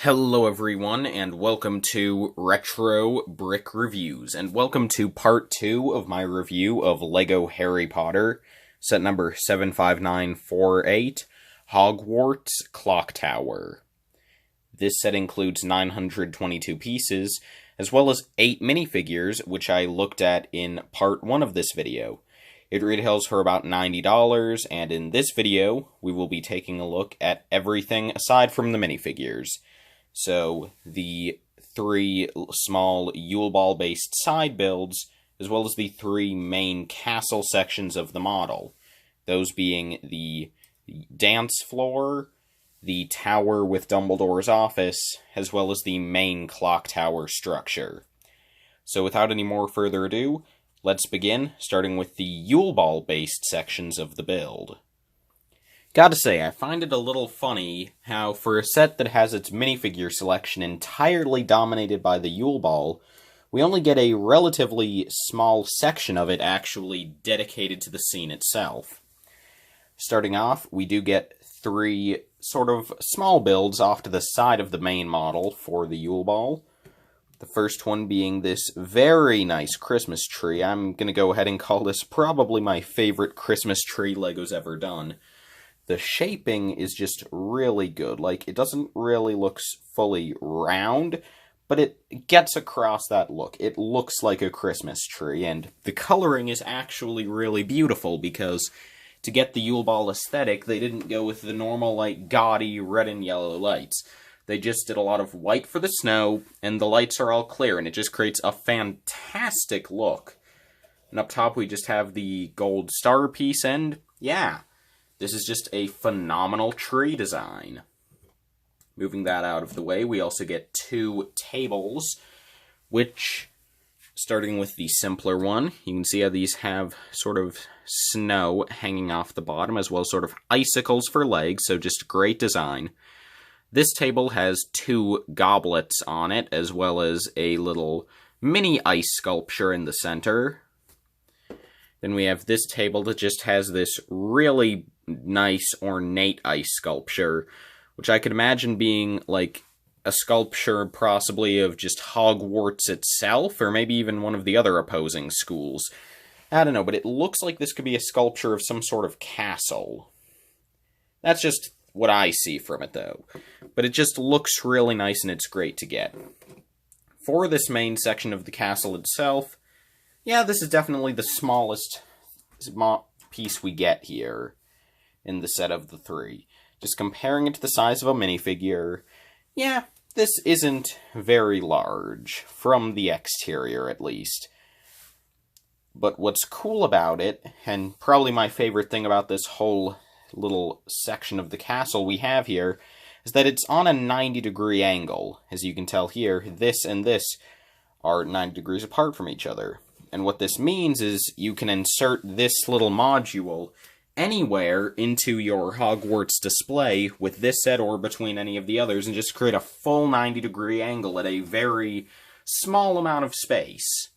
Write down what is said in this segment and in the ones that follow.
Hello everyone, and welcome to Retro Brick Reviews, and welcome to part 2 of my review of LEGO Harry Potter, set number 75948, Hogwarts Clock Tower. This set includes 922 pieces, as well as 8 minifigures, which I looked at in part 1 of this video. It retails for about $90, and in this video, we will be taking a look at everything aside from the minifigures. So, the 3 small Yule Ball based side builds, as well as the 3 main castle sections of the model. Those being the dance floor, the tower with Dumbledores Office, as well as the main clock tower structure. So without any more further ado, let's begin, starting with the Yule Ball based sections of the build. Gotta say, I find it a little funny how, for a set that has its minifigure selection entirely dominated by the Yule Ball, we only get a relatively small section of it actually dedicated to the scene itself. Starting off, we do get 3 sort of small builds off to the side of the main model for the Yule Ball. The first one being this very nice Christmas tree. I'm gonna go ahead and call this probably my favorite Christmas tree LEGO's ever done. The shaping is just really good. Like, it doesn't really look fully round, but it gets across that look. It looks like a Christmas tree, and the coloring is actually really beautiful because to get the Yule Ball aesthetic, they didn't go with the normal, like, gaudy red and yellow lights. They just did a lot of white for the snow, and the lights are all clear, and it just creates a fantastic look. And up top, we just have the gold star piece, and yeah, this is just a phenomenal tree design. Moving that out of the way, we also get 2 tables, which, starting with the simpler one, you can see how these have sort of snow hanging off the bottom, as well as sort of icicles for legs, so just great design. This table has 2 goblets on it, as well as a little mini ice sculpture in the center. Then we have this table that just has this really nice ornate ice sculpture, which I could imagine being like a sculpture possibly of just Hogwarts itself, or maybe even one of the other opposing schools. I don't know, but it looks like this could be a sculpture of some sort of castle. That's just what I see from it, though. But it just looks really nice, and it's great to get. For this main section of the castle itself, yeah, this is definitely the smallest piece we get here in the set of the 3. Just comparing it to the size of a minifigure, yeah, this isn't very large, from the exterior at least. But what's cool about it, and probably my favorite thing about this whole little section of the castle we have here, is that it's on a 90-degree angle. As you can tell here, this and this are 90 degrees apart from each other. And what this means is you can insert this little module anywhere into your Hogwarts display with this set or between any of the others and just create a full 90-degree angle at a very small amount of space.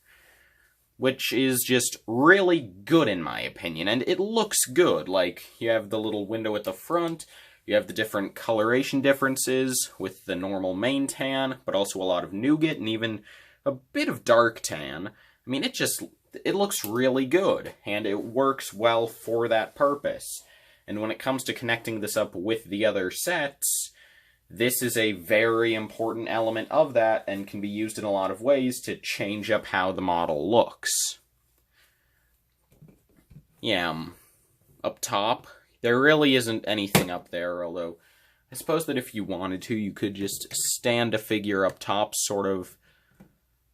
Which is just really good in my opinion, and it looks good. Like, you have the little window at the front, you have the different coloration differences with the normal main tan, but also a lot of nougat and even a bit of dark tan. I mean, it looks really good, and it works well for that purpose. And when it comes to connecting this up with the other sets, this is a very important element of that, and can be used in a lot of ways to change up how the model looks. Yeah, up top, there really isn't anything up there, although I suppose that if you wanted to, you could just stand a figure up top, sort of.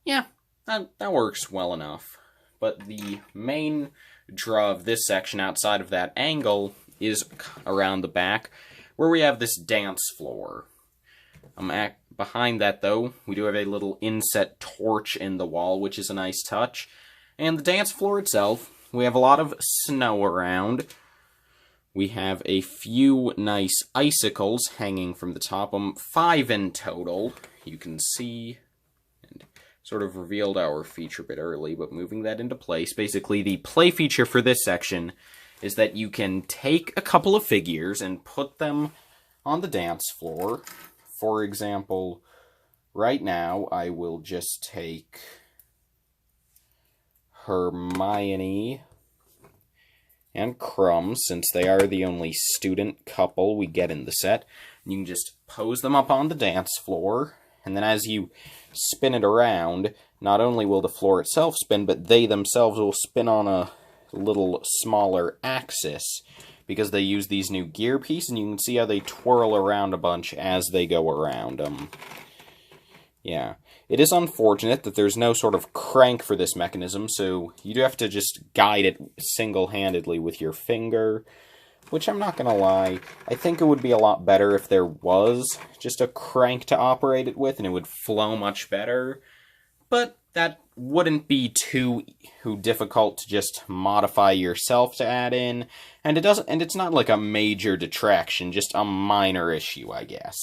Yeah, that works well enough. But the main draw of this section outside of that angle is around the back, where we have this dance floor. Behind that, though, we do have a little inset torch in the wall, which is a nice touch. And the dance floor itself, we have a lot of snow around. We have a few nice icicles hanging from the top, 5 in total. You can see, and sort of revealed our feature a bit early, but moving that into place. Basically, the play feature for this section is that you can take a couple of figures and put them on the dance floor for example, right now I will just take Hermione and Crumb, since they are the only student couple we get in the set. You can just pose them up on the dance floor, and then as you spin it around, not only will the floor itself spin, but they themselves will spin on a little smaller axis, because they use these new gear pieces, and you can see how they twirl around a bunch as they go around them. Yeah. It is unfortunate that there's no sort of crank for this mechanism, so you do have to just guide it single-handedly with your finger, which I'm not gonna lie, I think it would be a lot better if there was just a crank to operate it with, and it would flow much better, but that wouldn't be too difficult to just modify yourself to add in, and it's not like a major detraction, just a minor issue, I guess.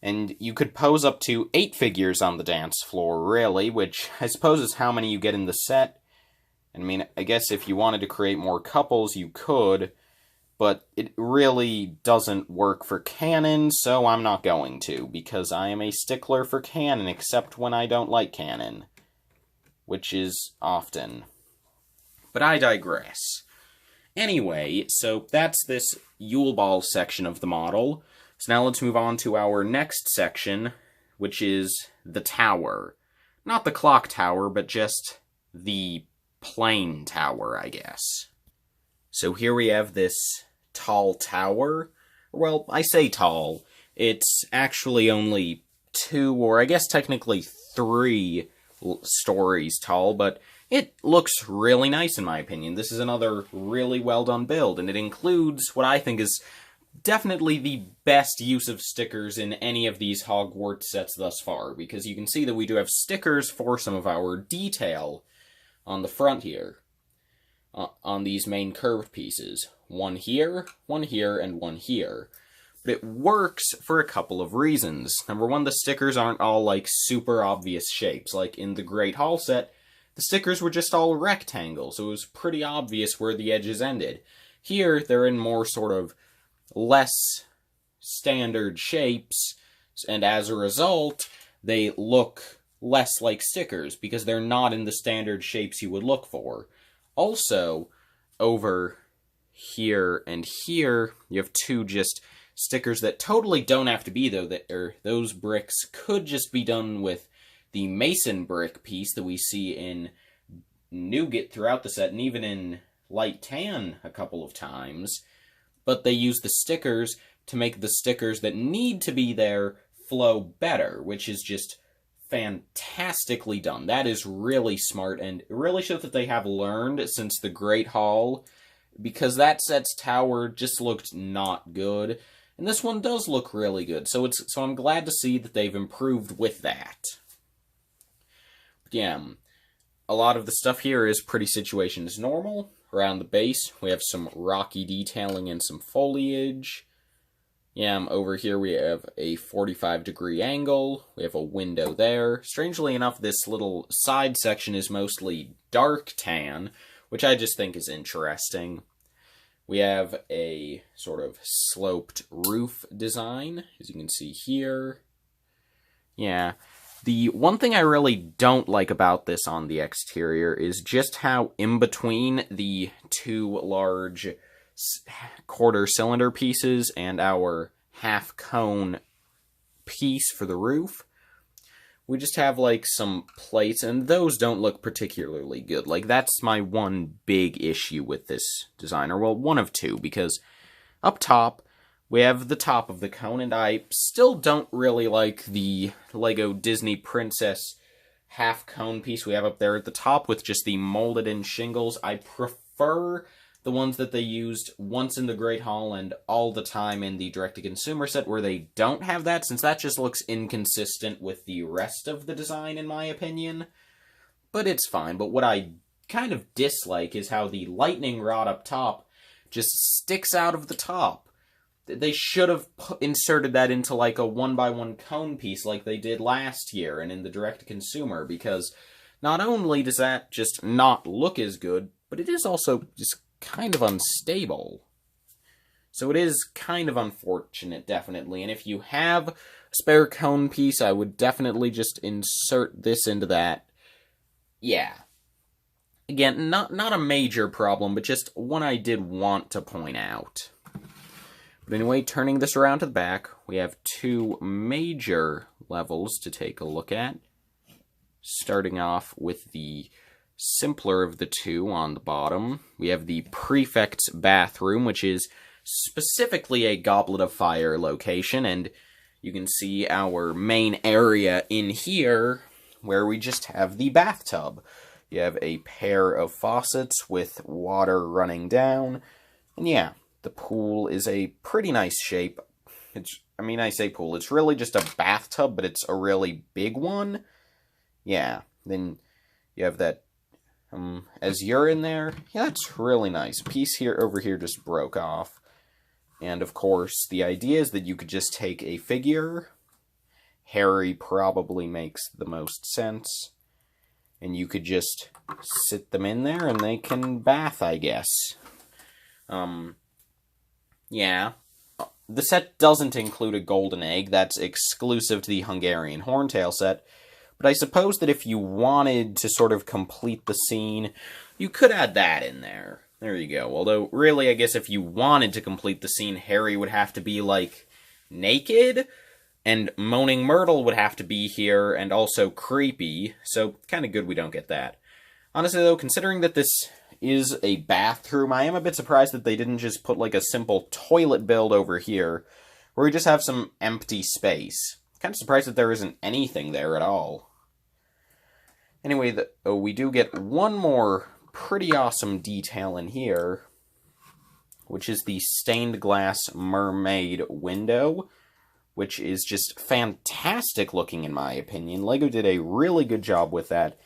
And you could pose up to 8 figures on the dance floor, really, which I suppose is how many you get in the set. I mean, I guess if you wanted to create more couples, you could, but it really doesn't work for canon, so I'm not going to, because I am a stickler for canon, except when I don't like canon, which is often. But I digress. Anyway, so that's this Yule Ball section of the model. So now let's move on to our next section, which is the tower. Not the clock tower, but just the plain tower, I guess. So here we have this tall tower. Well, I say tall. It's actually only 2, or I guess technically 3 stories tall, but it looks really nice in my opinion. This is another really well done build, and it includes what I think is definitely the best use of stickers in any of these Hogwarts sets thus far, because you can see that we do have stickers for some of our detail on the front here, on these main curved pieces. One here, and one here. But it works for a couple of reasons. Number one, the stickers aren't all, like, super obvious shapes. Like, in the Great Hall set, the stickers were just all rectangles, so it was pretty obvious where the edges ended. Here, they're in more sort of less standard shapes, and as a result, they look less like stickers, because they're not in the standard shapes you would look for. Also, over here and here, you have 2 just stickers that totally don't have to be, though. Those bricks could just be done with the mason brick piece that we see in Nougat throughout the set, and even in Light Tan a couple of times. But they use the stickers to make the stickers that need to be there flow better, which is just fantastically done. That is really smart, and it really shows that they have learned since the Great Hall, because that set's tower just looked not good, and this one does look really good, so I'm glad to see that they've improved with that. But yeah, a lot of the stuff here is pretty situations normal. Around the base, we have some rocky detailing and some foliage. Yeah, over here we have a 45-degree angle. We have a window there. Strangely enough, this little side section is mostly dark tan, which I just think is interesting. We have a sort of sloped roof design, as you can see here. Yeah. The one thing I really don't like about this on the exterior is just how in between the 2 large quarter cylinder pieces and our half cone piece for the roof, we just have like some plates, and those don't look particularly good. Like, that's my one big issue with this design, or well, one of 2, because up top we have the top of the cone, and I still don't really like the Lego Disney Princess half cone piece we have up there at the top with just the molded in shingles. I prefer the ones that they used once in the Great Hall and all the time in the direct-to-consumer set, where they don't have that, since that just looks inconsistent with the rest of the design, in my opinion. But it's fine. But what I kind of dislike is how the lightning rod up top just sticks out of the top. They should have inserted that into like a 1x1 cone piece like they did last year and in the direct-to-consumer, because not only does that just not look as good, but it is also just kind of unstable. So it is kind of unfortunate, definitely. And if you have a spare cone piece, I would definitely just insert this into that. Yeah. Again, not a major problem, but just one I did want to point out. But anyway, turning this around to the back, we have two major levels to take a look at. Starting off with the simpler of the two on the bottom, we have the Prefect's Bathroom, which is specifically a Goblet of Fire location, and you can see our main area in here, where we just have the bathtub. You have a pair of faucets with water running down, and yeah, the pool is a pretty nice shape. I say pool, it's really just a bathtub, but it's a really big one. Yeah, then you have that, as you're in there, yeah, that's really nice. A piece over here just broke off. And of course, the idea is that you could just take a figure. Harry probably makes the most sense. And you could just sit them in there and they can bath, I guess. Yeah. The set doesn't include a golden egg. That's exclusive to the Hungarian Horntail set. But I suppose that if you wanted to sort of complete the scene, you could add that in there. There you go. Although, really, I guess if you wanted to complete the scene, Harry would have to be, like, naked, and Moaning Myrtle would have to be here, and also creepy, so kind of good we don't get that. Honestly, though, considering that this is a bathroom, I am a bit surprised that they didn't just put, like, a simple toilet build over here, where we just have some empty space. Kind of surprised that there isn't anything there at all. Anyway, we do get one more pretty awesome detail in here, which is the stained glass mermaid window, which is just fantastic looking in my opinion. LEGO did a really good job with that.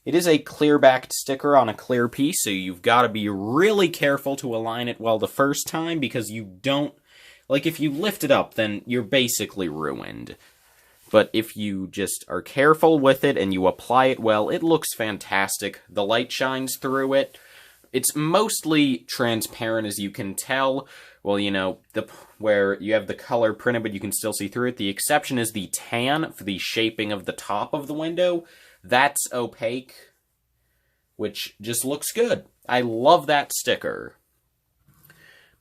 It is a clear-backed sticker on a clear piece, so you've got to be really careful to align it well the first time, because you don't... Like, if you lift it up, then you're basically ruined. But if you just are careful with it and you apply it well, it looks fantastic. The light shines through it. It's mostly transparent, as you can tell. Well, you know, where you have the color printed, but you can still see through it. The exception is the tan for the shaping of the top of the window. That's opaque, which just looks good. I love that sticker.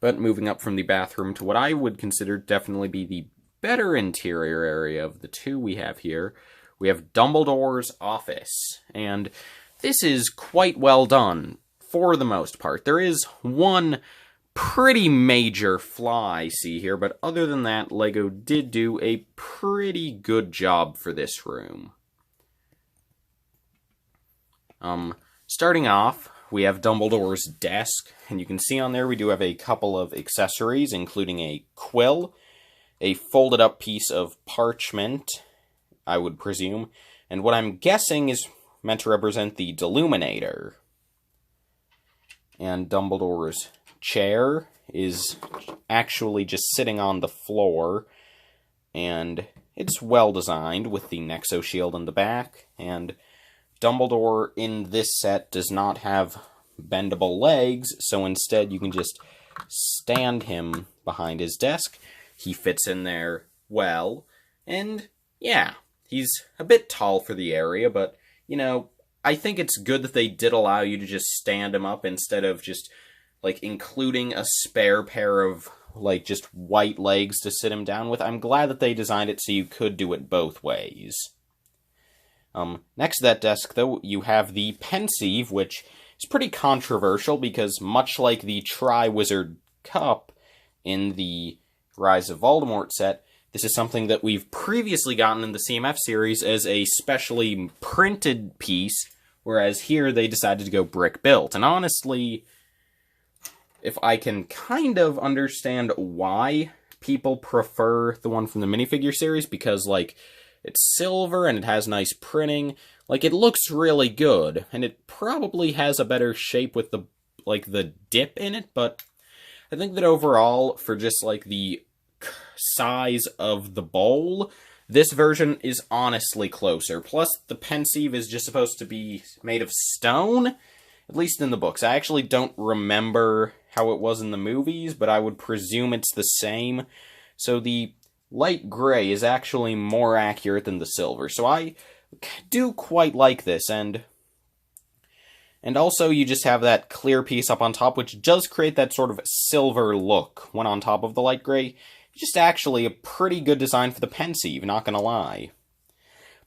But moving up from the bathroom to what I would consider definitely be the better interior area of the two we have here, we have Dumbledores Office, and this is quite well done for the most part. There is one pretty major flaw I see here, but other than that, LEGO did do a pretty good job for this room. Starting off, we have Dumbledore's desk, and you can see on there we do have a couple of accessories, including a quill, a folded up piece of parchment, I would presume, and what I'm guessing is meant to represent the Deluminator. And Dumbledore's chair is actually just sitting on the floor, and it's well designed with the Nexo shield in the back, and Dumbledore in this set does not have bendable legs, so instead you can just stand him behind his desk. He fits in there well, and yeah, he's a bit tall for the area, but, you know, I think it's good that they did allow you to just stand him up instead of just, like, including a spare pair of, like, just white legs to sit him down with. I'm glad that they designed it so you could do it both ways. Next to that desk, though, you have the Pensieve, which is pretty controversial because much like the Triwizard Cup in the Rise of Voldemort set, this is something that we've previously gotten in the CMF series as a specially printed piece, whereas here they decided to go brick-built. And honestly, if I can kind of understand why people prefer the one from the minifigure series, because, like, it's silver and it has nice printing. Like, it looks really good, and it probably has a better shape with the, like, the dip in it, but I think that overall, for just, like, the size of the bowl, this version is honestly closer. Plus, the Pensieve is just supposed to be made of stone, at least in the books. I actually don't remember how it was in the movies, but I would presume it's the same. So the light gray is actually more accurate than the silver. So I do quite like this, and also you just have that clear piece up on top, which does create that sort of silver look when on top of the light gray. Just actually a pretty good design for the pensieve, not gonna lie.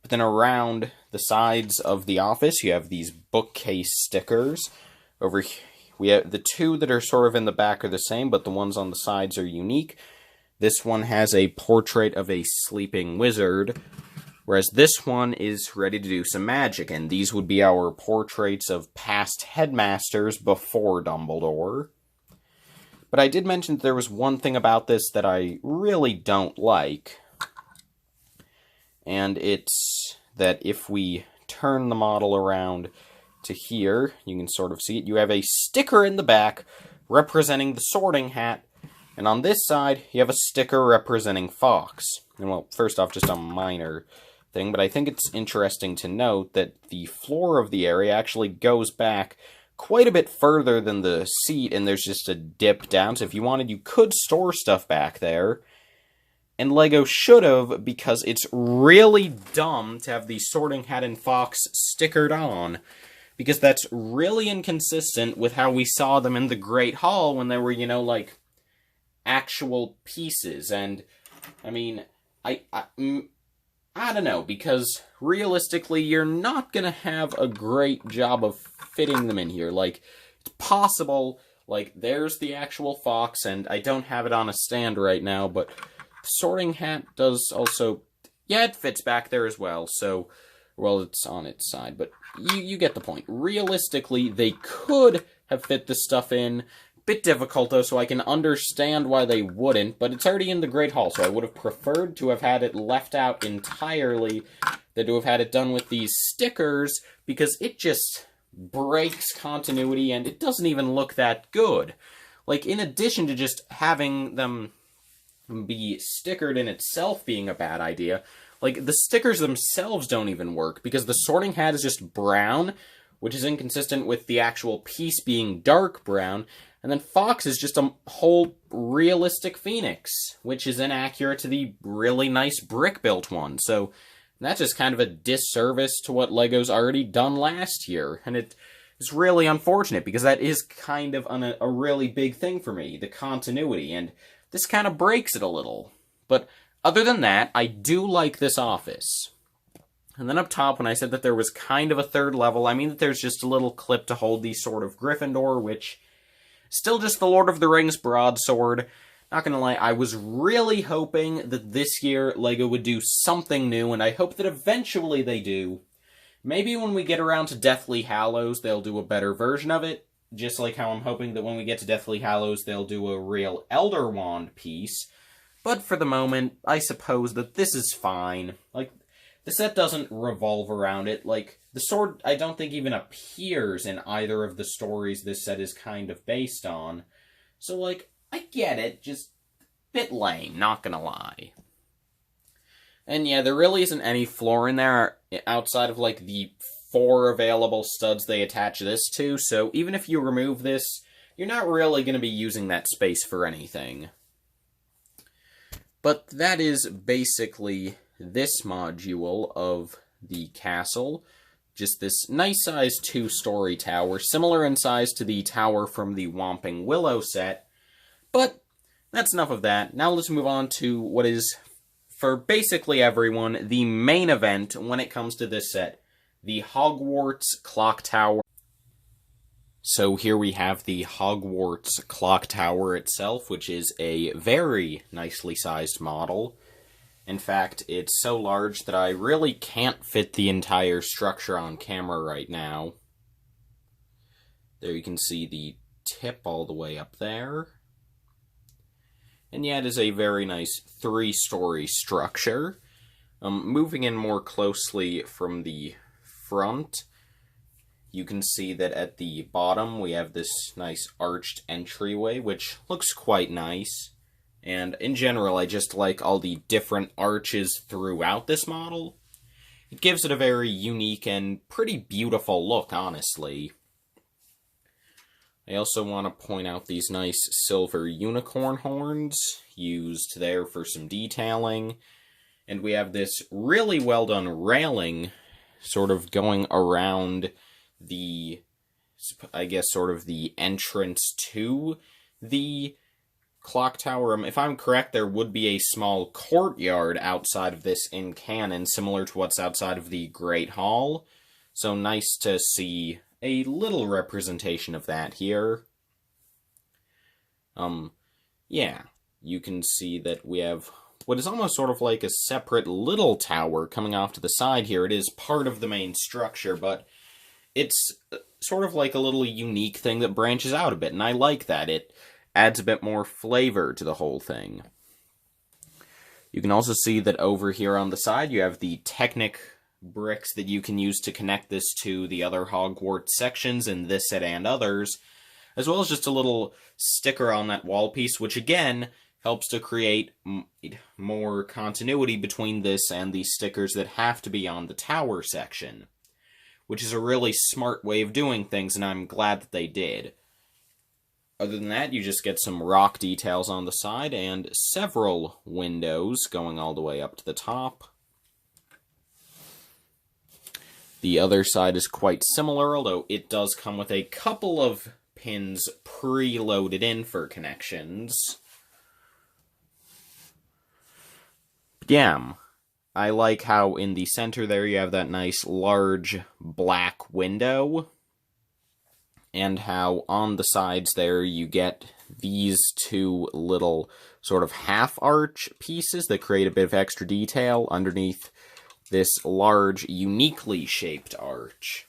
But then around the sides of the office, you have these bookcase stickers. Over here, we have the two that are sort of in the back are the same, but the ones on the sides are unique. This one has a portrait of a sleeping wizard, whereas this one is ready to do some magic, and these would be our portraits of past headmasters before Dumbledore. But I did mention that there was one thing about this that I really don't like, and it's that if we turn the model around to here, you can sort of see it. You have a sticker in the back representing the Sorting Hat, and on this side, you have a sticker representing Fawkes. And well, first off, just a minor thing, but I think it's interesting to note that the floor of the area actually goes back quite a bit further than the seat, and there's just a dip down, so if you wanted, you could store stuff back there. And LEGO should have, because it's really dumb to have the Sorting Hat and Fawkes stickered on, because that's really inconsistent with how we saw them in the Great Hall when they were, you know, like, actual pieces. And, I mean, I don't know, because realistically, you're not gonna have a great job of fitting them in here. Like, it's possible, like, there's the actual Fawkes, and I don't have it on a stand right now, but the Sorting Hat does also, yeah, it fits back there as well, so, well, it's on its side, but you get the point. Realistically, they could have fit this stuff in. Bit difficult, though, so I can understand why they wouldn't, but it's already in the Great Hall, so I would have preferred to have had it left out entirely than to have had it done with these stickers, because it just breaks continuity, and it doesn't even look that good. Like, in addition to just having them be stickered in itself being a bad idea, like, the stickers themselves don't even work, because the Sorting Hat is just brown, which is inconsistent with the actual piece being dark brown, and then Fawkes is just a whole realistic phoenix, which is inaccurate to the really nice brick-built one. So that's just kind of a disservice to what LEGO's already done last year. And it's really unfortunate, because that is kind of a really big thing for me, the continuity. And this kind of breaks it a little. But other than that, I do like this office. And then up top, when I said that there was kind of a third level, I mean that there's just a little clip to hold the Sword of Gryffindor, which still just the Lord of the Rings broadsword. Not gonna lie, I was really hoping that this year LEGO would do something new, and I hope that eventually they do. Maybe when we get around to Deathly Hallows, they'll do a better version of it, just like how I'm hoping that when we get to Deathly Hallows, they'll do a real Elder Wand piece. But for the moment, I suppose that this is fine. Like, the set doesn't revolve around it. Like, the sword, I don't think even appears in either of the stories this set is kind of based on. So, like, I get it, just a bit lame, not gonna lie. And yeah, there really isn't any floor in there outside of, like, the 4 available studs they attach this to, so even if you remove this, you're not really gonna be using that space for anything. But that is basically this module of the castle. Just this nice-sized 2-story tower, similar in size to the tower from the Whomping Willow set. But that's enough of that. Now let's move on to what is, for basically everyone, the main event when it comes to this set, the Hogwarts Clock Tower. So here we have the Hogwarts Clock Tower itself, which is a very nicely sized model. In fact, it's so large that I really can't fit the entire structure on camera right now. There you can see the tip all the way up there. And yeah, it is a very nice 3-story structure. Moving in more closely from the front, you can see that at the bottom we have this nice arched entryway, which looks quite nice. And in general, I just like all the different arches throughout this model. It gives it a very unique and pretty beautiful look, honestly. I also want to point out these nice silver unicorn horns used there for some detailing. And we have this really well done railing sort of going around the, I guess, sort of the entrance to the clock tower. If I'm correct, there would be a small courtyard outside of this in canon, similar to what's outside of the Great Hall. So nice to see a little representation of that here. Yeah, you can see that we have what is almost sort of like a separate little tower coming off to the side here. It is part of the main structure, but it's sort of like a little unique thing that branches out a bit, and I like that. It adds a bit more flavor to the whole thing. You can also see that over here on the side you have the Technic bricks that you can use to connect this to the other Hogwarts sections in this set and others, as well as just a little sticker on that wall piece, which again helps to create more continuity between this and the stickers that have to be on the tower section, which is a really smart way of doing things, and I'm glad that they did. Other than that, you just get some rock details on the side and several windows going all the way up to the top. The other side is quite similar, although it does come with a couple of pins pre-loaded in for connections. But yeah, I like how in the center there you have that nice large black window, and how on the sides there you get these two little sort of half-arch pieces that create a bit of extra detail underneath this large, uniquely shaped arch.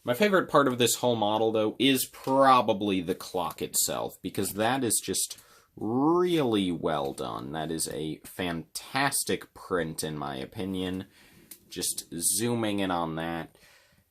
My favorite part of this whole model, though, is probably the clock itself, because that is just really well done. That is a fantastic print, in my opinion. Just zooming in on that.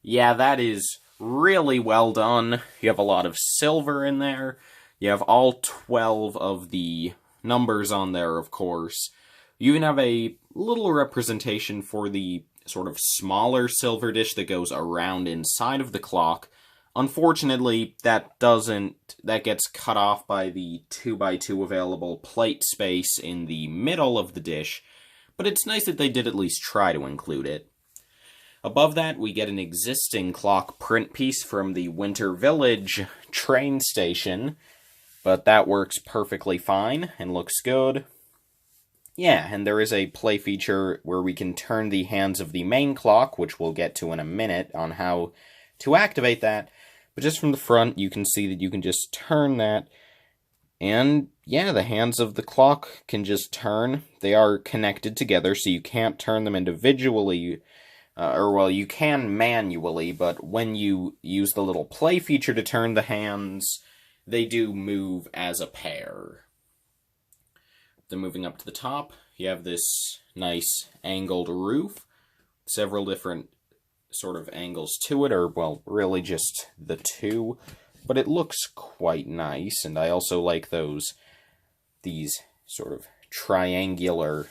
Yeah, that is really well done. You have a lot of silver in there. You have all 12 of the numbers on there, of course. You even have a little representation for the sort of smaller silver dish that goes around inside of the clock. Unfortunately, that gets cut off by the 2x2 available plate space in the middle of the dish, but it's nice that they did at least try to include it. Above that, we get an existing clock print piece from the Winter Village train station, but that works perfectly fine and looks good. Yeah, and there is a play feature where we can turn the hands of the main clock, which we'll get to in a minute on how to activate that. But just from the front, you can see that you can just turn that. And yeah, the hands of the clock can just turn. They are connected together, so you can't turn them individually. You can manually, but when you use the little play feature to turn the hands, they do move as a pair. Then moving up to the top, you have this nice angled roof. Several different sort of angles to it, or, well, really just the two. But it looks quite nice, and I also like these sort of triangular,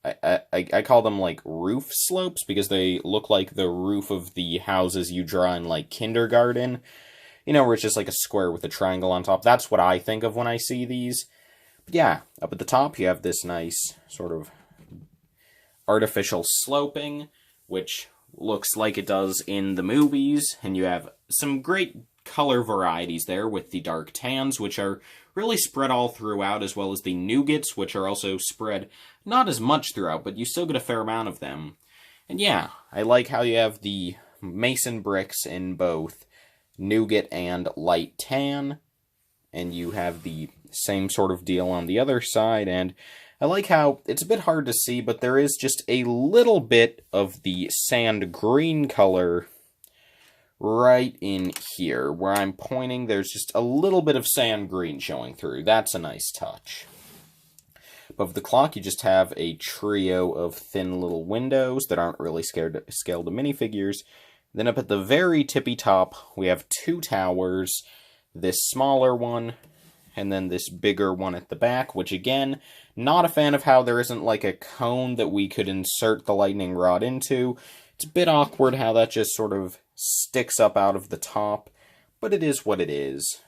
I call them, like, roof slopes, because they look like the roof of the houses you draw in, like, kindergarten. You know, where it's just like a square with a triangle on top. That's what I think of when I see these. But yeah, up at the top you have this nice sort of artificial sloping, which looks like it does in the movies, and you have some great color varieties there with the dark tans, which are really spread all throughout, as well as the nougats, which are also spread not as much throughout, but you still get a fair amount of them. And yeah, I like how you have the mason bricks in both nougat and light tan, and you have the same sort of deal on the other side, and I like how it's a bit hard to see, but there is just a little bit of the sand green color right in here. Where I'm pointing, there's just a little bit of sand green showing through. That's a nice touch. Above the clock, you just have a trio of thin little windows that aren't really scaled to minifigures. Then up at the very tippy top, we have two towers, this smaller one, and then this bigger one at the back, which again, not a fan of how there isn't like a cone that we could insert the lightning rod into. It's a bit awkward how that just sort of sticks up out of the top, but it is what it is.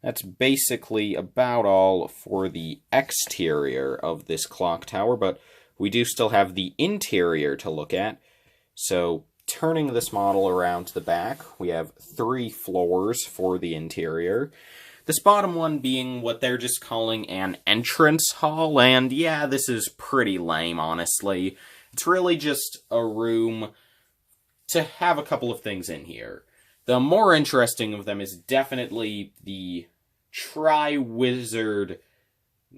That's basically about all for the exterior of this clock tower, but we do still have the interior to look at. So, turning this model around to the back, we have 3 floors for the interior. This bottom one being what they're just calling an entrance hall, and yeah, this is pretty lame, honestly. It's really just a room to have a couple of things in here. The more interesting of them is definitely the Triwizard...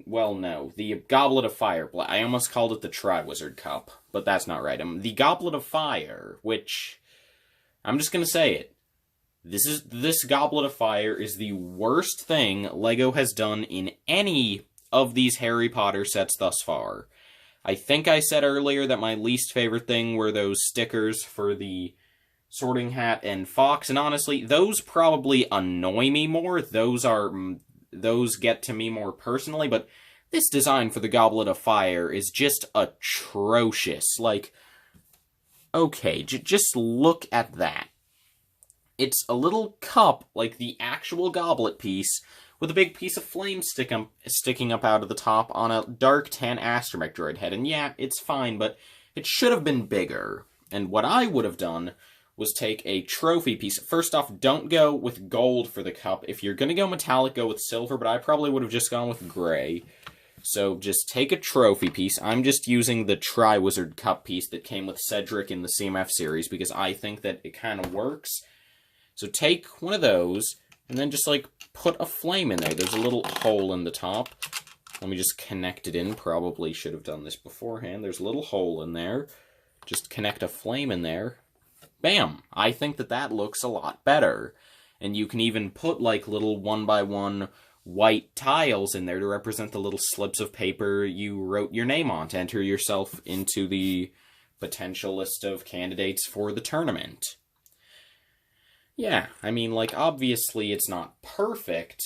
Well, no. The Goblet of Fire. I almost called it the Triwizard Cup, but that's not right. The Goblet of Fire, which... I'm just gonna say it. This Goblet of Fire is the worst thing LEGO has done in any of these Harry Potter sets thus far. I think I said earlier that my least favorite thing were those stickers for the Sorting Hat and Fox, and honestly, those probably annoy me more. Those get to me more personally, but this design for the Goblet of Fire is just atrocious. Like, okay, just look at that. It's a little cup, like the actual goblet piece, with a big piece of flame sticking up out of the top on a dark tan astromech droid head. And yeah, it's fine, but it should have been bigger. And what I would have done was take a trophy piece. First off, don't go with gold for the cup. If you're going to go metallic, go with silver, but I probably would have just gone with gray. So just take a trophy piece. I'm just using the Triwizard Cup piece that came with Cedric in the CMF series because I think that it kind of works. So take one of those, and then just, like, put a flame in there. There's a little hole in the top. Let me just connect it in. Probably should have done this beforehand. There's a little hole in there. Just connect a flame in there. Bam! I think that looks a lot better. And you can even put, like, little 1x1 white tiles in there to represent the little slips of paper you wrote your name on to enter yourself into the potential list of candidates for the tournament. Yeah, I mean, like, obviously it's not perfect,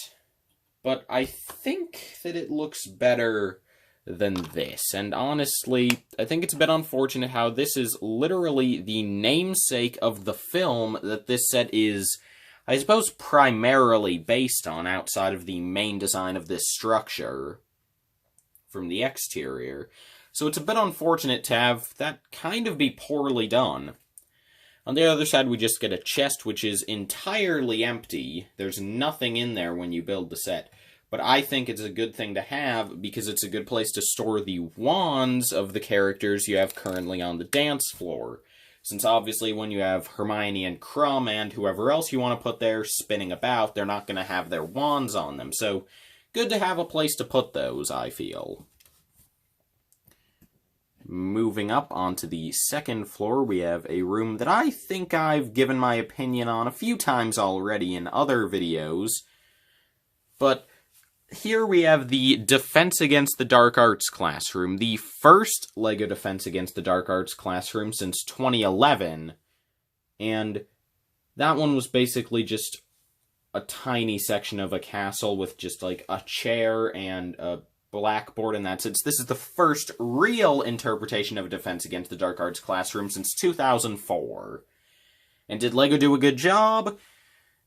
but I think that it looks better than this. And honestly, I think it's a bit unfortunate how this is literally the namesake of the film that this set is, I suppose, primarily based on outside of the main design of this structure from the exterior. So it's a bit unfortunate to have that kind of be poorly done. On the other side, we just get a chest, which is entirely empty. There's nothing in there when you build the set. But I think it's a good thing to have, because it's a good place to store the wands of the characters you have currently on the dance floor. Since obviously when you have Hermione and Krum and whoever else you want to put there spinning about, they're not going to have their wands on them. So, good to have a place to put those, I feel. Moving up onto the second floor, we have a room that I think I've given my opinion on a few times already in other videos. But here we have the Defense Against the Dark Arts classroom, the first LEGO Defense Against the Dark Arts classroom since 2011. And that one was basically just a tiny section of a castle with just like a chair and a blackboard in that sense. This is the first real interpretation of a Defense Against the Dark Arts classroom since 2004. And did LEGO do a good job?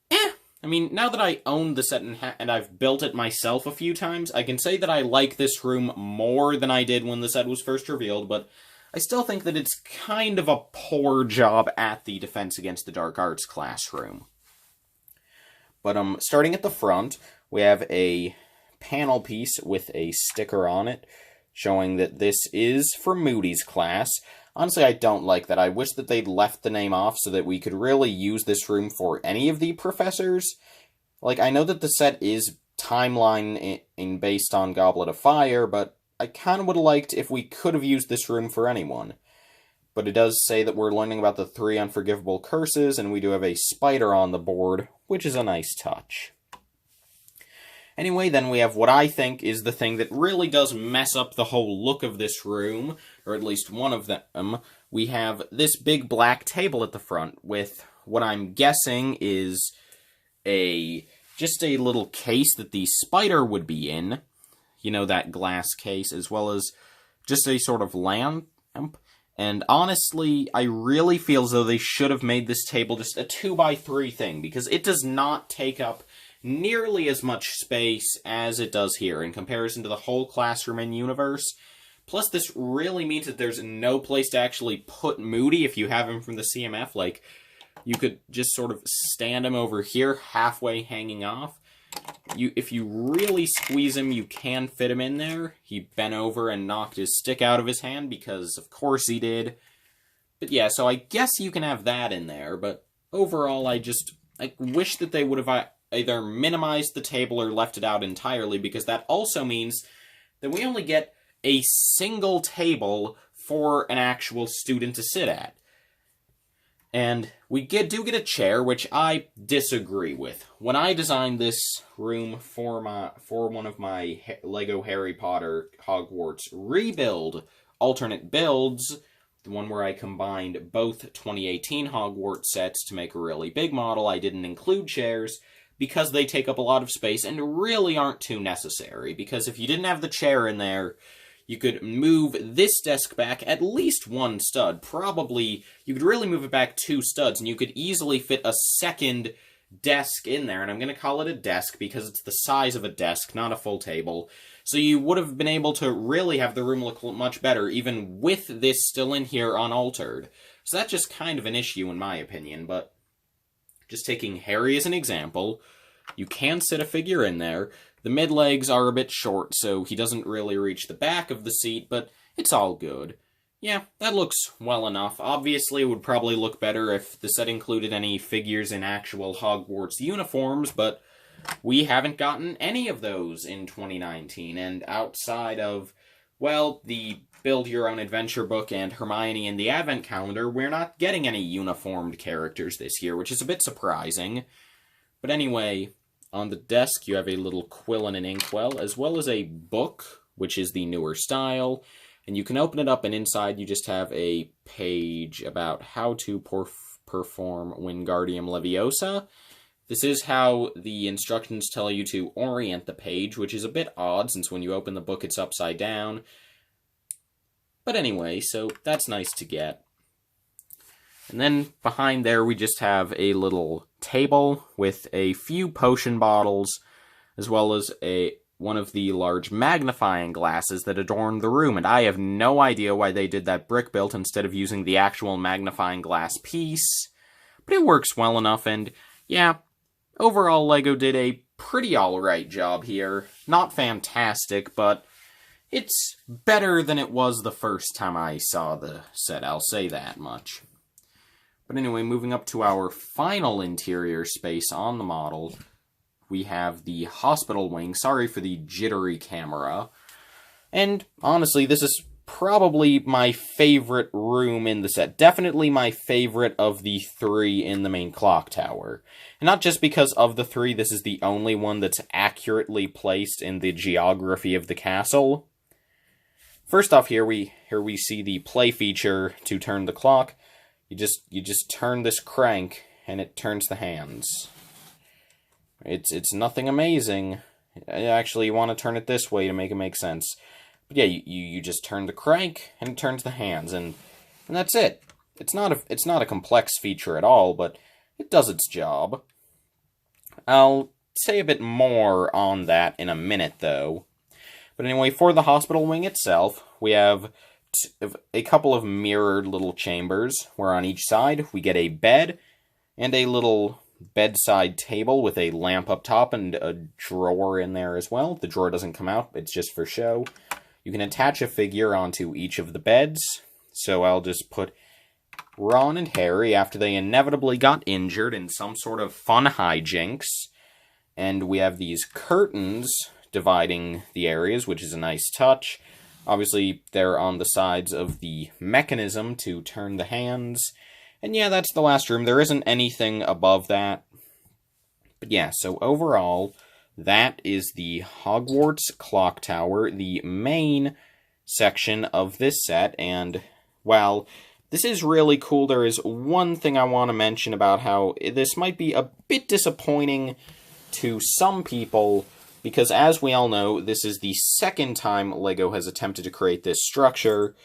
I mean, now that I own the set and I've built it myself a few times, I can say that I like this room more than I did when the set was first revealed, but I still think that it's kind of a poor job at the Defense Against the Dark Arts classroom. But starting at the front, we have a panel piece with a sticker on it showing that this is for Moody's class. Honestly, I don't like that. I wish that they'd left the name off so that we could really use this room for any of the professors. Like, I know that the set is timeline based on Goblet of Fire, but I kind of would have liked if we could have used this room for anyone. But it does say that we're learning about the 3 unforgivable curses, and we do have a spider on the board, which is a nice touch. Anyway, then we have what I think is the thing that really does mess up the whole look of this room, or at least one of them. We have this big black table at the front with what I'm guessing is just a little case that the spider would be in. You know, that glass case, as well as just a sort of lamp. And honestly, I really feel as though they should have made this table just a 2x3 thing, because it does not take up nearly as much space as it does here in comparison to the whole classroom and universe. Plus, this really means that there's no place to actually put Moody if you have him from the CMF. Like, you could just sort of stand him over here, halfway hanging off. If you really squeeze him, you can fit him in there. He bent over and knocked his stick out of his hand, because of course he did. But yeah, so I guess you can have that in there, but overall I wish that they would have either minimized the table or left it out entirely, because that also means that we only get a single table for an actual student to sit at. And we do get a chair, which I disagree with. When I designed this room for one of my Lego Harry Potter Hogwarts rebuild alternate builds, the one where I combined both 2018 Hogwarts sets to make a really big model, I didn't include chairs because they take up a lot of space and really aren't too necessary. Because if you didn't have the chair in there, you could move this desk back at least one stud. Probably, you could really move it back 2 studs, and you could easily fit a second desk in there. And I'm going to call it a desk because it's the size of a desk, not a full table. So you would have been able to really have the room look much better, even with this still in here unaltered. So that's just kind of an issue in my opinion, but just taking Harry as an example, you can sit a figure in there. The mid-legs are a bit short, so he doesn't really reach the back of the seat, but it's all good. Yeah, that looks well enough. Obviously, it would probably look better if the set included any figures in actual Hogwarts uniforms, but we haven't gotten any of those in 2019, and outside of, well, the Build Your Own Adventure book and Hermione in the Advent Calendar, we're not getting any uniformed characters this year, which is a bit surprising. But anyway, on the desk, you have a little quill and an inkwell, as well as a book, which is the newer style. And you can open it up, and inside you just have a page about how to perform Wingardium Leviosa. This is how the instructions tell you to orient the page, which is a bit odd, since when you open the book it's upside down. But anyway, so that's nice to get. And then behind there we just have a little table with a few potion bottles, as well as one of the large magnifying glasses that adorn the room. And I have no idea why they did that brick built instead of using the actual magnifying glass piece. But it works well enough, and yeah, overall LEGO did a pretty alright job here. Not fantastic, but it's better than it was the first time I saw the set, I'll say that much. But anyway, moving up to our final interior space on the model, we have the hospital wing. Sorry for the jittery camera. And honestly, this is probably my favorite room in the set. Definitely my favorite of the 3 in the main clock tower. And not just because of the 3, this is the only one that's accurately placed in the geography of the castle. First off, here we see the play feature to turn the clock. You just turn this crank, and it turns the hands. It's nothing amazing. Actually, you want to turn it this way to make it make sense. But yeah, you just turn the crank, and it turns the hands, and that's it. It's not a complex feature at all, but it does its job. I'll say a bit more on that in a minute, though. But anyway, for the hospital wing itself, we have a couple of mirrored little chambers, where on each side we get a bed and a little bedside table with a lamp up top and a drawer in there as well. The drawer doesn't come out, it's just for show. You can attach a figure onto each of the beds, so I'll just put Ron and Harry after they inevitably got injured in some sort of fun hijinks. And we have these curtains dividing the areas, which is a nice touch. Obviously, they're on the sides of the mechanism to turn the hands. And yeah, that's the last room. There isn't anything above that. But yeah, so overall, that is the Hogwarts Clock Tower, the main section of this set. And, well, this is really cool. There is one thing I want to mention about how this might be a bit disappointing to some people, because as we all know, this is the second time LEGO has attempted to create this structure.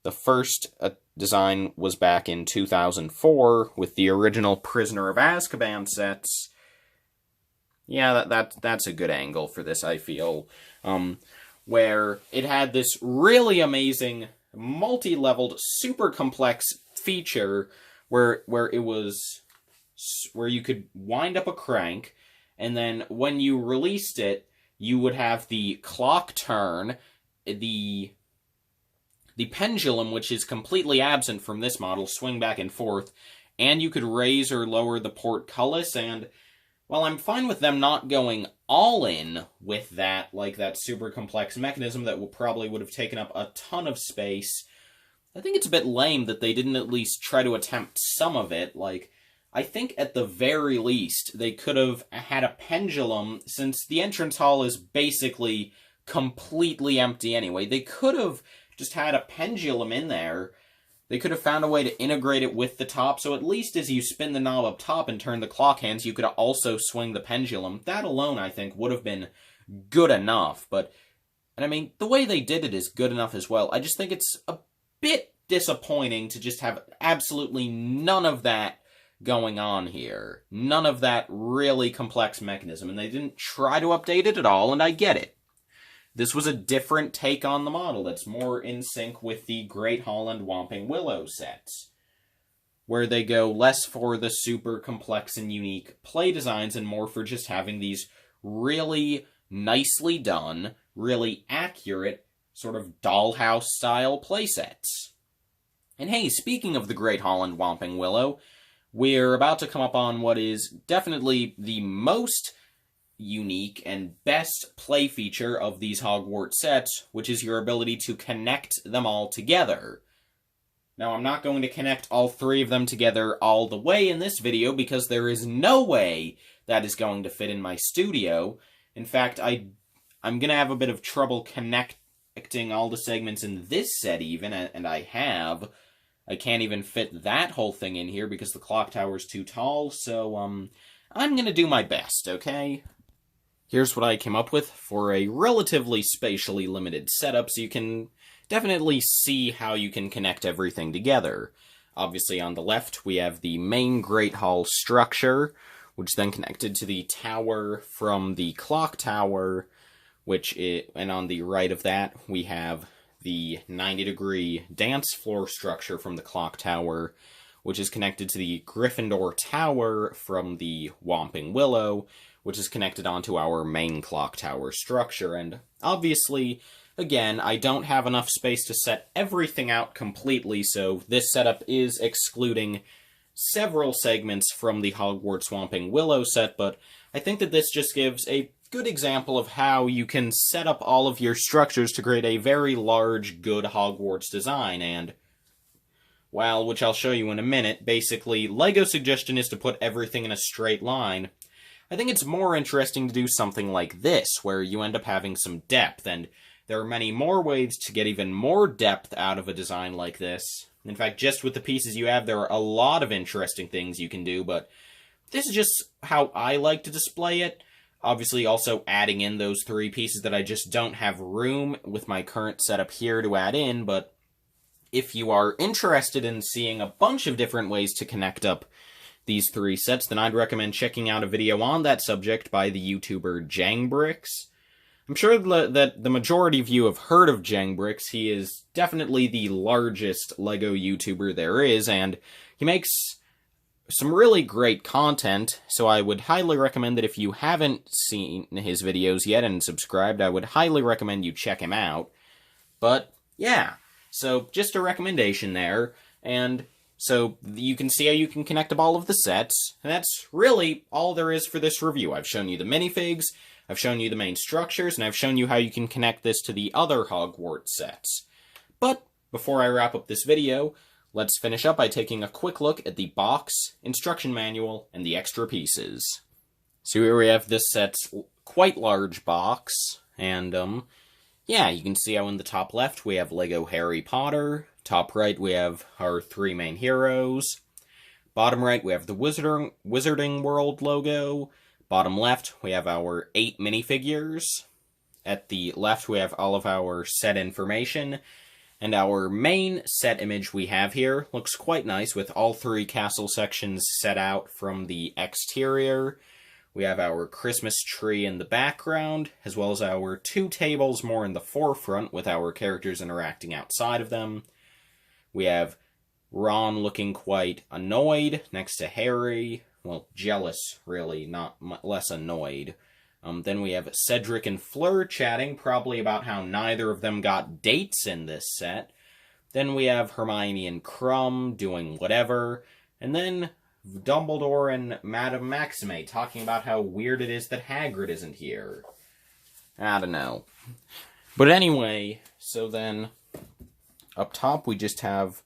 The first design was back in 2004 with the original Prisoner of Azkaban sets. Yeah, that's a good angle for this, I feel. Where it had this really amazing, multi-leveled, super complex feature where you could wind up a crank, and then when you released it, you would have the clock turn, the pendulum, which is completely absent from this model, swing back and forth, and you could raise or lower the portcullis, and while I'm fine with them not going all in with that, like that super complex mechanism that probably would have taken up a ton of space, I think it's a bit lame that they didn't at least try to attempt some of it. Like, I think at the very least they could have had a pendulum, since the entrance hall is basically completely empty anyway. They could have just had a pendulum in there. They could have found a way to integrate it with the top, so at least as you spin the knob up top and turn the clock hands, you could also swing the pendulum. That alone, I think, would have been good enough, and I mean, the way they did it is good enough as well. I just think it's a bit disappointing to just have absolutely none of that going on here. None of that really complex mechanism, and they didn't try to update it at all, and I get it. This was a different take on the model that's more in sync with the Great Hall and Whomping Willow sets, where they go less for the super complex and unique play designs and more for just having these really nicely done, really accurate, sort of dollhouse-style playsets. And hey, speaking of the Great Hall and Whomping Willow, we're about to come up on what is definitely the most unique and best play feature of these Hogwarts sets, which is your ability to connect them all together. Now, I'm not going to connect all three of them together all the way in this video, because there is no way that is going to fit in my studio. In fact, I'm going to have a bit of trouble connecting all the segments in this set even, and I can't even fit that whole thing in here because the clock tower is too tall, so I'm going to do my best, okay? Here's what I came up with for a relatively spatially limited setup, so you can definitely see how you can connect everything together. Obviously, on the left, we have the main Great Hall structure, which then connected to the tower from the clock tower, and on the right of that, we have the 90-degree dance floor structure from the clock tower, which is connected to the Gryffindor Tower from the Whomping Willow, which is connected onto our main clock tower structure. And obviously, again, I don't have enough space to set everything out completely, so this setup is excluding several segments from the Hogwarts Whomping Willow set, but I think that this just gives a good example of how you can set up all of your structures to create a very large, good Hogwarts design, and well, which I'll show you in a minute, basically, LEGO's suggestion is to put everything in a straight line. I think it's more interesting to do something like this, where you end up having some depth, and there are many more ways to get even more depth out of a design like this. In fact, just with the pieces you have, there are a lot of interesting things you can do, but this is just how I like to display it. Obviously, also adding in those three pieces that I just don't have room with my current setup here to add in, but if you are interested in seeing a bunch of different ways to connect up these three sets, then I'd recommend checking out a video on that subject by the YouTuber Jangbricks. I'm sure that the majority of you have heard of Jangbricks. He is definitely the largest LEGO YouTuber there is, and he makes some really great content, so I would highly recommend that if you haven't seen his videos yet and subscribed, I would highly recommend you check him out. But, yeah, so just a recommendation there, and so you can see how you can connect up all of the sets, and that's really all there is for this review. I've shown you the minifigs, I've shown you the main structures, and I've shown you how you can connect this to the other Hogwarts sets. But before I wrap up this video, let's finish up by taking a quick look at the box, instruction manual, and the extra pieces. So here we have this set's quite large box, and yeah, you can see how in the top left we have LEGO Harry Potter. Top right, we have our three main heroes. Bottom right, we have the Wizarding World logo. Bottom left, we have our 8 minifigures. At the left, we have all of our set information. And our main set image we have here looks quite nice, with all 3 castle sections set out from the exterior. We have our Christmas tree in the background, as well as our 2 tables more in the forefront, with our characters interacting outside of them. We have Ron looking quite annoyed next to Harry. Well, jealous, really, not less annoyed. Then we have Cedric and Fleur chatting, probably about how neither of them got dates in this set. Then we have Hermione and Crumb doing whatever. And then Dumbledore and Madame Maxime talking about how weird it is that Hagrid isn't here. I don't know. But anyway, so then up top we just have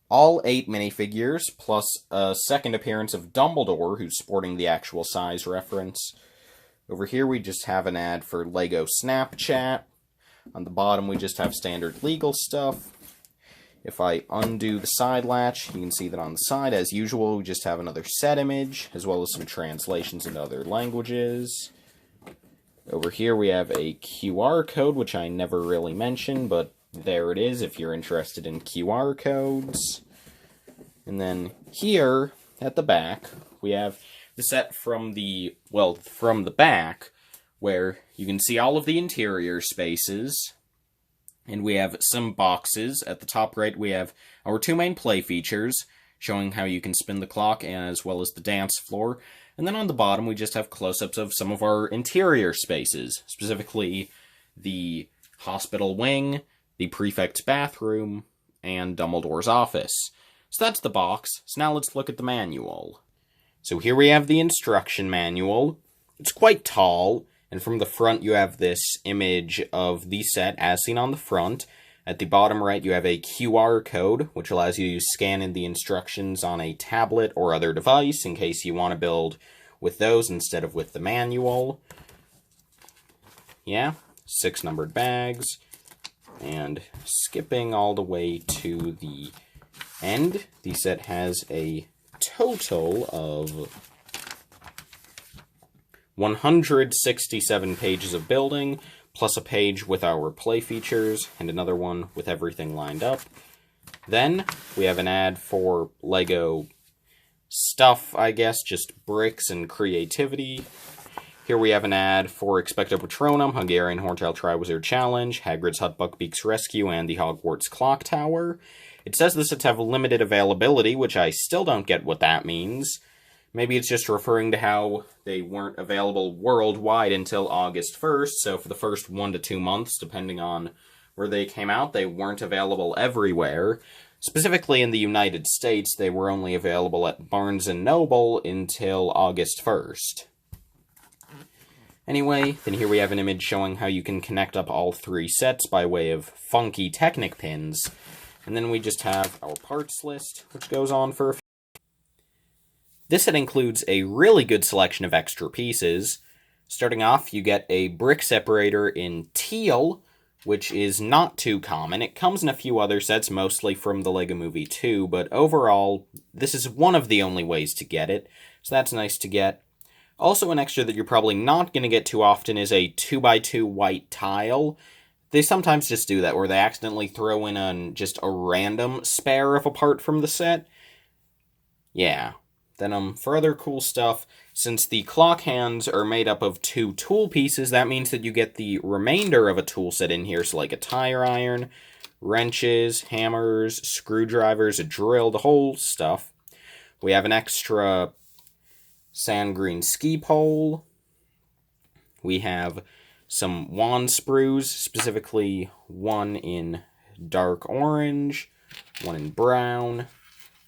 all 8 minifigures, plus a second appearance of Dumbledore, who's sporting the actual size reference. Over here we just have an ad for Lego Snapchat. On the bottom we just have standard legal stuff. If I undo the side latch, you can see that on the side, as usual, we just have another set image, as well as some translations into other languages. Over here we have a QR code, which I never really mentioned, but there it is if you're interested in QR codes. And then here, at the back, we have the set from the back, where you can see all of the interior spaces. And we have some boxes. At the top right, we have our 2 main play features, showing how you can spin the clock, as well as the dance floor. And then on the bottom, we just have close-ups of some of our interior spaces, specifically the hospital wing, the Prefect Bathroom, and Dumbledores Office. So that's the box. So now let's look at the manual. So here we have the instruction manual. It's quite tall, and from the front you have this image of the set as seen on the front. At the bottom right you have a QR code, which allows you to scan in the instructions on a tablet or other device in case you want to build with those instead of with the manual. Yeah, 6 numbered bags. And skipping all the way to the end, the set has a total of 167 pages of building, plus a page with our play features, and another one with everything lined up. Then, we have an ad for Lego stuff, I guess, just bricks and creativity. Here we have an ad for Expecto Patronum, Hungarian Horntail Triwizard Challenge, Hagrid's Hut Buckbeak's Rescue, and the Hogwarts Clock Tower. It says the sets have limited availability, which I still don't get what that means. Maybe it's just referring to how they weren't available worldwide until August 1st, so for the first 1 to 2 months, depending on where they came out, they weren't available everywhere. Specifically in the United States, they were only available at Barnes & Noble until August 1st. Anyway, then here we have an image showing how you can connect up all 3 sets by way of funky Technic pins. And then we just have our parts list, which goes on for a few. This set includes a really good selection of extra pieces. Starting off, you get a brick separator in teal, which is not too common. It comes in a few other sets, mostly from the LEGO Movie 2, but overall, this is one of the only ways to get it, so that's nice to get. Also, an extra that you're probably not going to get too often is a 2x2 white tile. They sometimes just do that, where they accidentally throw in just a random spare of a part from the set. Yeah. Then, for other cool stuff, since the clock hands are made up of 2 tool pieces, that means that you get the remainder of a tool set in here, so like a tire iron, wrenches, hammers, screwdrivers, a drill, the whole stuff. We have an extra sand green ski pole. We have some wand sprues, specifically one in dark orange, one in brown,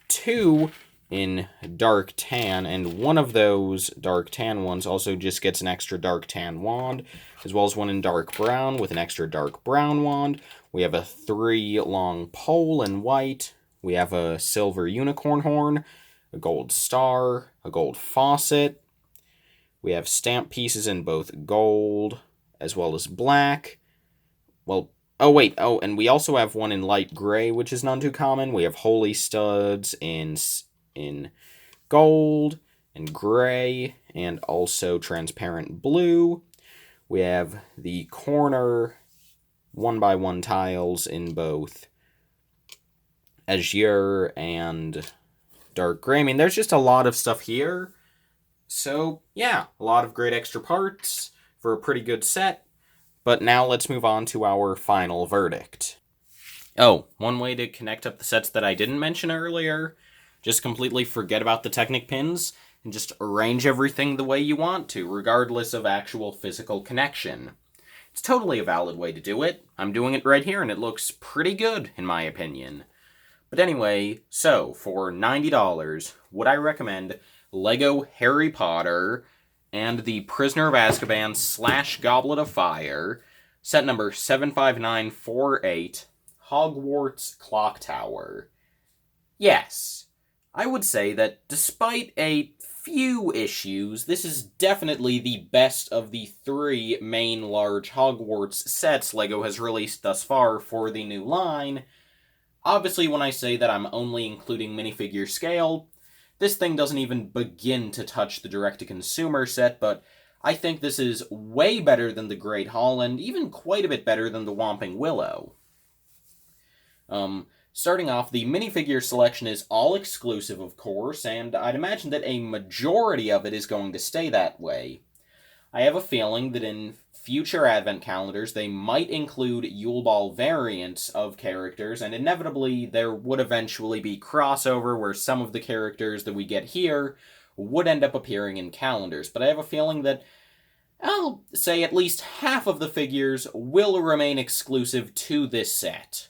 2 in dark tan, and one of those dark tan ones also just gets an extra dark tan wand, as well as one in dark brown with an extra dark brown wand. We have a 3 long pole in white. We have a silver unicorn horn, a gold star, a gold faucet. We have stamp pieces in both gold as well as black. And we also have one in light gray, which is none too common. We have holy studs in gold and gray, and also transparent blue. We have the corner 1x1 tiles in both azure and dark gray. I mean, there's just a lot of stuff here. So, yeah, a lot of great extra parts for a pretty good set. But now let's move on to our final verdict. Oh, one way to connect up the sets that I didn't mention earlier, just completely forget about the Technic pins and just arrange everything the way you want to, regardless of actual physical connection. It's totally a valid way to do it. I'm doing it right here, and it looks pretty good, in my opinion. But anyway, so, for $90, would I recommend Lego Harry Potter and the Prisoner of Azkaban / Goblet of Fire, set number 75948, Hogwarts Clock Tower? Yes, I would say that despite a few issues, this is definitely the best of the 3 main large Hogwarts sets LEGO has released thus far for the new line. Obviously, when I say that I'm only including minifigure scale, this thing doesn't even begin to touch the direct-to-consumer set, but I think this is way better than the Great Hall, and even quite a bit better than the Whomping Willow. Starting off, the minifigure selection is all exclusive, of course, and I'd imagine that a majority of it is going to stay that way. I have a feeling that in future advent calendars, they might include Yule Ball variants of characters, and inevitably there would eventually be crossover where some of the characters that we get here would end up appearing in calendars, but I have a feeling that I'll say at least half of the figures will remain exclusive to this set.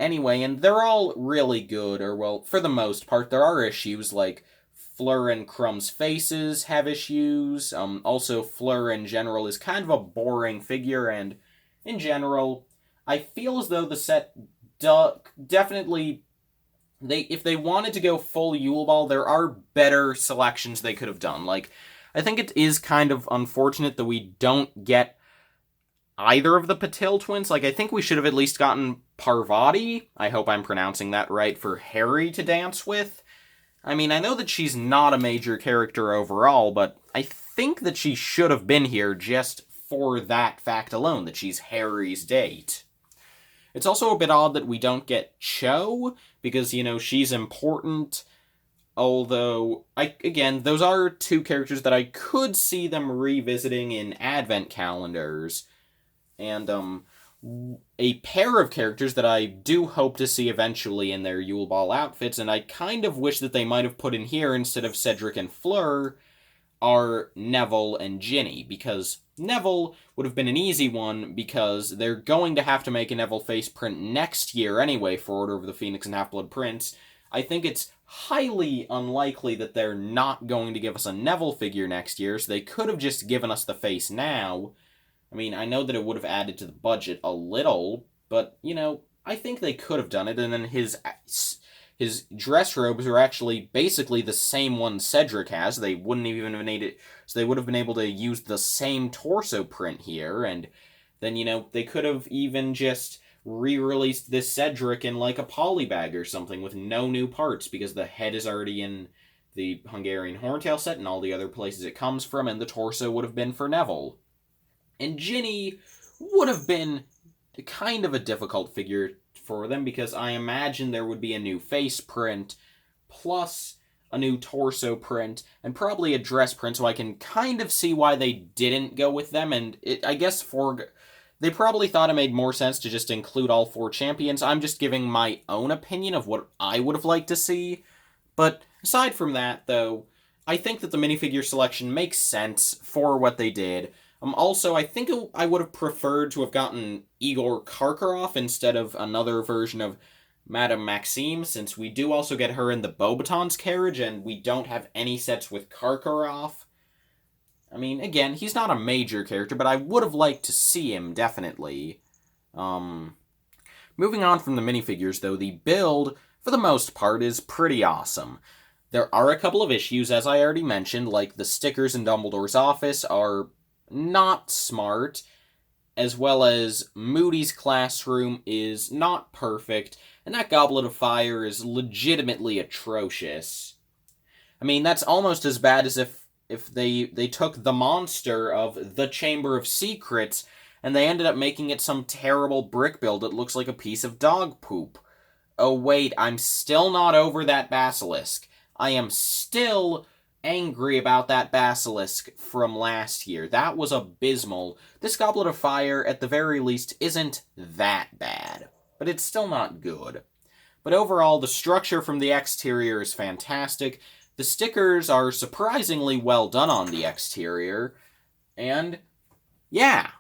Anyway, and they're all really good, or well, for the most part. There are issues, like Fleur and Crumb's faces have issues. Also, Fleur in general is kind of a boring figure, and in general, I feel as though the set definitely, if they wanted to go full Yule Ball, there are better selections they could have done. Like, I think it is kind of unfortunate that we don't get either of the Patil twins. Like, I think we should have at least gotten Parvati, I hope I'm pronouncing that right, for Harry to dance with. I mean, I know that she's not a major character overall, but I think that she should have been here just for that fact alone, that she's Harry's date. It's also a bit odd that we don't get Cho, because, you know, she's important, although, again, those are 2 characters that I could see them revisiting in advent calendars. And, a pair of characters that I do hope to see eventually in their Yule Ball outfits, and I kind of wish that they might have put in here instead of Cedric and Fleur, are Neville and Ginny, because Neville would have been an easy one, because they're going to have to make a Neville face print next year anyway for Order of the Phoenix and Half-Blood Prince. I think it's highly unlikely that they're not going to give us a Neville figure next year, so they could have just given us the face now. I mean, I know that it would have added to the budget a little, but, you know, I think they could have done it, and then his dress robes are actually basically the same one Cedric has. They wouldn't even have needed, so they would have been able to use the same torso print here, and then, you know, they could have even just re-released this Cedric in, like, a polybag or something with no new parts, because the head is already in the Hungarian Horntail set and all the other places it comes from, and the torso would have been for Neville. And Ginny would have been kind of a difficult figure for them, because I imagine there would be a new face print, plus a new torso print, and probably a dress print, so I can kind of see why they didn't go with them, and I guess they probably thought it made more sense to just include all 4 champions. I'm just giving my own opinion of what I would have liked to see, but aside from that, though, I think that the minifigure selection makes sense for what they did. Also, I think I would have preferred to have gotten Igor Karkaroff instead of another version of Madame Maxime, since we do also get her in the Beauxbatons carriage, and we don't have any sets with Karkaroff. I mean, again, he's not a major character, but I would have liked to see him, definitely. Moving on from the minifigures, though, the build, for the most part, is pretty awesome. There are a couple of issues, as I already mentioned, like the stickers in Dumbledore's office are not smart, as well as Moody's classroom is not perfect, and that Goblet of Fire is legitimately atrocious. I mean, that's almost as bad as if they took the monster of the Chamber of Secrets and they ended up making it some terrible brick build that looks like a piece of dog poop. Oh wait, I'm still not over that basilisk. I am still angry about that basilisk from last year. That was abysmal. This Goblet of Fire, at the very least, isn't that bad. But it's still not good. But overall, the structure from the exterior is fantastic. The stickers are surprisingly well done on the exterior. And, yeah.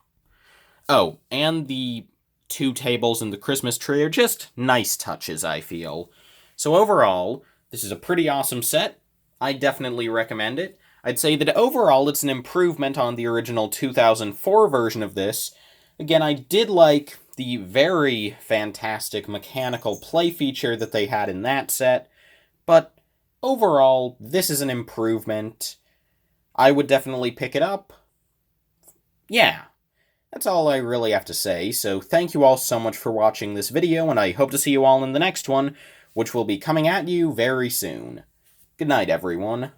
Oh, and the 2 tables and the Christmas tree are just nice touches, I feel. So overall, this is a pretty awesome set. I definitely recommend it. I'd say that overall it's an improvement on the original 2004 version of this. Again, I did like the very fantastic mechanical play feature that they had in that set, but overall, this is an improvement. I would definitely pick it up. Yeah, that's all I really have to say, so thank you all so much for watching this video, and I hope to see you all in the next one, which will be coming at you very soon. Good night, everyone.